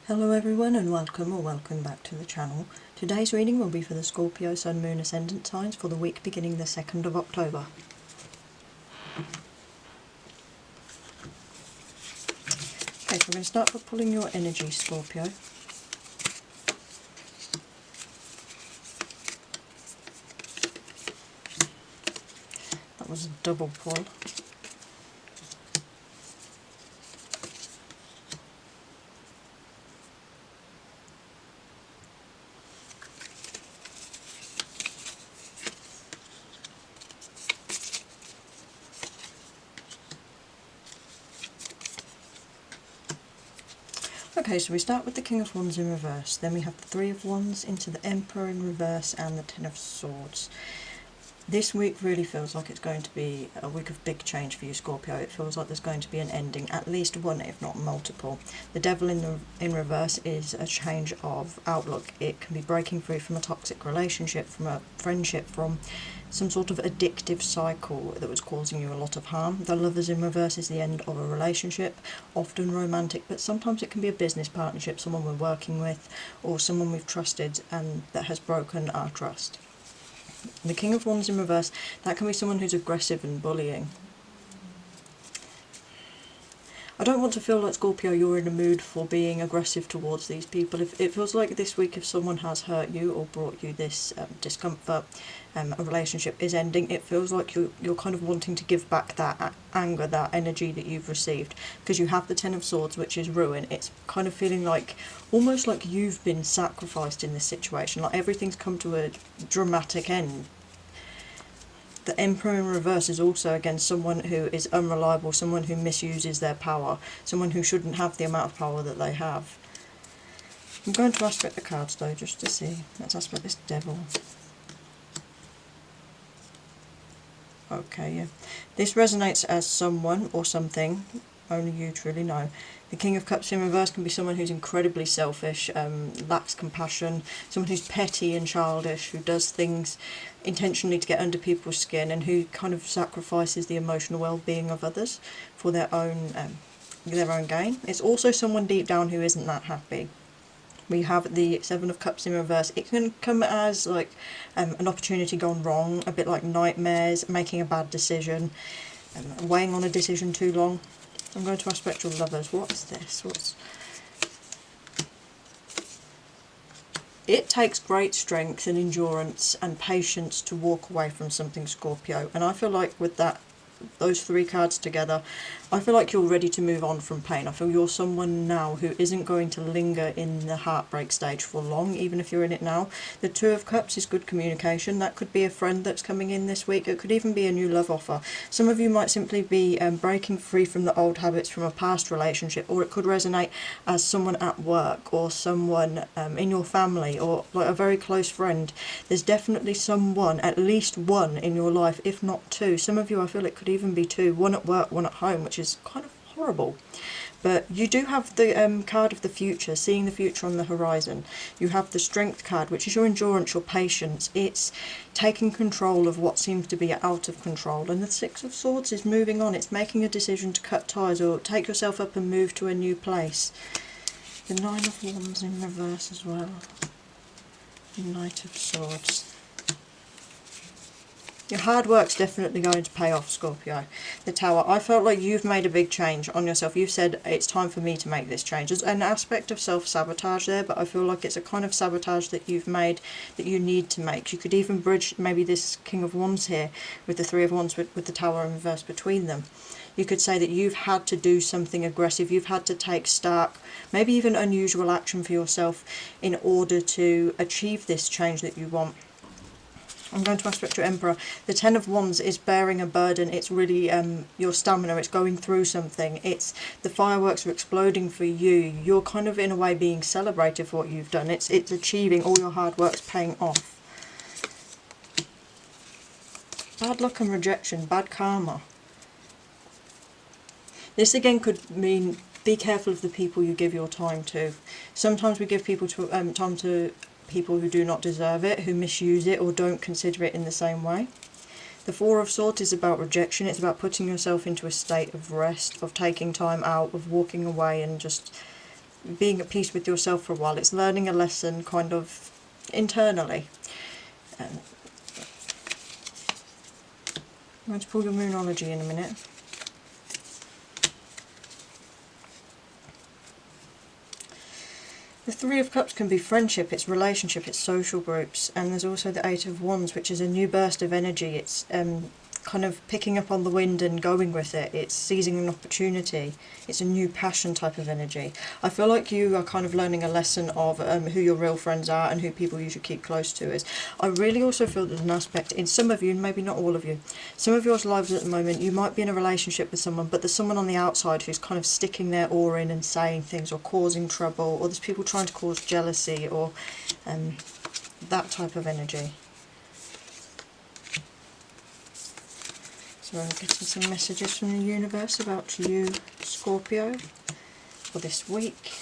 Hello everyone and welcome back to the channel. Today's reading will be for the Scorpio Sun, Moon, Ascendant signs for the week beginning the 2nd of October. Okay, so I'm going to start by pulling your energy, Scorpio. That was a double pull. Okay, so we start with the King of Wands in reverse, then we have the Three of Wands into the Emperor in reverse and the Ten of Swords. This week really feels like it's going to be a week of big change for you, Scorpio. It feels like there's going to be an ending, at least one, if not multiple. The Devil in reverse is a change of outlook. It can be breaking free from a toxic relationship, from a friendship, from some sort of addictive cycle that was causing you a lot of harm. The Lovers in reverse is the end of a relationship, often romantic, but sometimes it can be a business partnership, someone we're working with, or someone we've trusted and that has broken our trust. The King of Wands in reverse, that can be someone who's aggressive and bullying. I don't want to feel like, Scorpio, you're in a mood for being aggressive towards these people. If it feels like this week, if someone has hurt you or brought you this discomfort, a relationship is ending, it feels like you're kind of wanting to give back that anger, that energy that you've received, because you have the Ten of Swords, which is ruin. It's kind of feeling like, almost like you've been sacrificed in this situation, like everything's come to a dramatic end. The Emperor in reverse is also, again, someone who is unreliable, someone who misuses their power, someone who shouldn't have the amount of power that they have. I'm going to aspect the cards though, just to see. Let's aspect this Devil. Okay, yeah. This resonates as someone or something, only you truly know. The King of Cups in reverse can be someone who's incredibly selfish, lacks compassion, someone who's petty and childish, who does things intentionally to get under people's skin, and who kind of sacrifices the emotional well-being of others for their own gain. It's also someone deep down who isn't that happy. We have the Seven of Cups in reverse. It can come as like an opportunity gone wrong, a bit like nightmares, making a bad decision, weighing on a decision too long. I'm going to aspect your Lovers. What is this? It takes great strength and endurance and patience to walk away from something, Scorpio. And I feel like with those three cards together, I feel like you're ready to move on from pain. I feel you're someone now who isn't going to linger in the heartbreak stage for long, even if you're in it now. The Two of Cups is good communication. That could be a friend that's coming in this week. It could even be a new love offer. Some of you might simply be breaking free from the old habits from a past relationship, or it could resonate as someone at work, or someone in your family, or like a very close friend. There's definitely someone, at least one in your life, if not two. Some of you, I feel it could even be two, one at work, one at home, which is kind of horrible. But you do have the card of the future, seeing the future on the horizon. You have the Strength card, which is your endurance, your patience. It's taking control of what seems to be out of control. And the Six of Swords is moving on. It's making a decision to cut ties or take yourself up and move to a new place. The Nine of Wands in reverse as well. The Knight of Swords. Your hard work's definitely going to pay off, Scorpio. The Tower. I felt like you've made a big change on yourself. You've said, it's time for me to make this change. There's an aspect of self-sabotage there, but I feel like it's a kind of sabotage that you've made that you need to make. You could even bridge maybe this King of Wands here with the Three of Wands with the Tower in reverse between them. You could say that you've had to do something aggressive. You've had to take stark, maybe even unusual action for yourself in order to achieve this change that you want. I'm going to aspect your Emperor. The Ten of Wands is bearing a burden. It's really your stamina. It's going through something. It's the fireworks are exploding for you. You're kind of in a way being celebrated for what you've done. It's achieving, all your hard work's paying off. Bad luck and rejection, bad karma. This again could mean be careful of the people you give your time to. Sometimes we give people time to people who do not deserve it, who misuse it or don't consider it in the same way. The Four of Swords is about rejection. It's about putting yourself into a state of rest, of taking time out, of walking away and just being at peace with yourself for a while. It's learning a lesson kind of internally. I'm going to pull your Moonology in a minute. The Three of Cups can be friendship, it's relationship, it's social groups, and there's also the Eight of Wands, which is a new burst of energy. It's kind of picking up on the wind and going with it. It's seizing an opportunity. It's a new passion type of energy. I feel like you are kind of learning a lesson of who your real friends are and who people you should keep close to is. I really also feel there's an aspect in some of you, and maybe not all of you, some of your lives at the moment, you might be in a relationship with someone, but there's someone on the outside who's kind of sticking their oar in and saying things or causing trouble, or there's people trying to cause jealousy or that type of energy. So I'm getting some messages from the universe about you, Scorpio, for this week.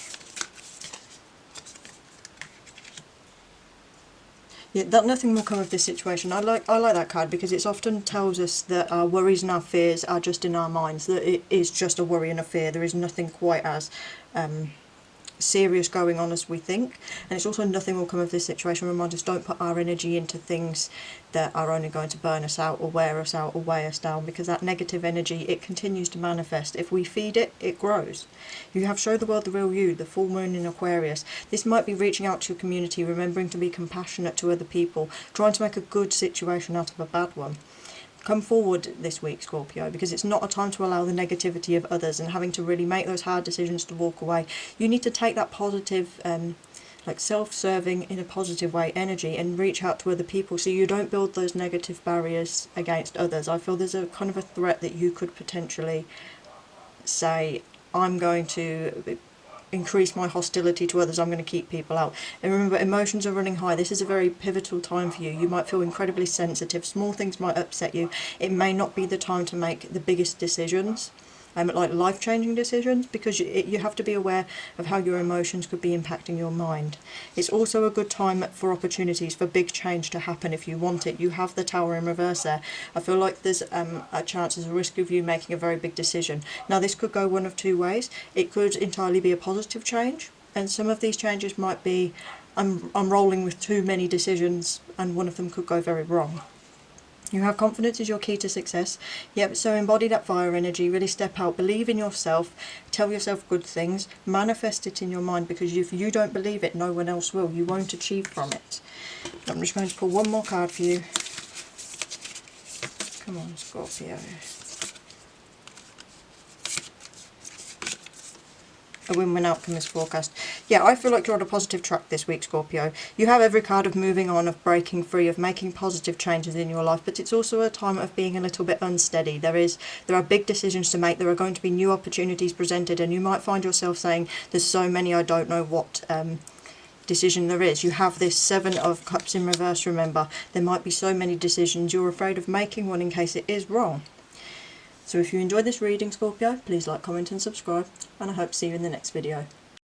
Yeah, that nothing will come of this situation. I like that card because it often tells us that our worries and our fears are just in our minds, that it is just a worry and a fear. There is nothing quite as serious going on as we think, and it's also nothing will come of this situation. Remind us, don't put our energy into things that are only going to burn us out or wear us out or weigh us down, because that negative energy, it continues to manifest. If we feed it, it grows. You have Show the World the Real You, the full moon in Aquarius. This might be reaching out to your community, remembering to be compassionate to other people, trying to make a good situation out of a bad one. Come forward this week, Scorpio, because it's not a time to allow the negativity of others and having to really make those hard decisions to walk away. You need to take that positive, like self-serving in a positive way energy and reach out to other people so you don't build those negative barriers against others. I feel there's a kind of a threat that you could potentially say, I'm going to increase my hostility to others, I'm going to keep people out. And remember, emotions are running high. This is a very pivotal time for you. You might feel incredibly sensitive. Small things might upset you. It may not be the time to make the biggest decisions, like life-changing decisions, because you have to be aware of how your emotions could be impacting your mind. It's also a good time for opportunities for big change to happen if you want it. You have the Tower in reverse there. I feel like there's a chance, there's a risk of you making a very big decision. Now this could go one of two ways. It could entirely be a positive change, and some of these changes might be I'm rolling with too many decisions and one of them could go very wrong. You have confidence is your key to success. Yep, so embody that fire energy, really step out, believe in yourself, tell yourself good things, manifest it in your mind, because if you don't believe it, no one else will. You won't achieve from it. I'm just going to pull one more card for you. Come on, Scorpio. A win-win outcome is forecast. Yeah, I feel like you're on a positive track this week, Scorpio. You have every card of moving on, of breaking free, of making positive changes in your life, but it's also a time of being a little bit unsteady. There are big decisions to make. There are going to be new opportunities presented, and you might find yourself saying, there's so many, I don't know what decision there is. You have this Seven of Cups in reverse, remember. There might be so many decisions. You're afraid of making one in case it is wrong. So if you enjoyed this reading, Scorpio, please like, comment and subscribe, and I hope to see you in the next video.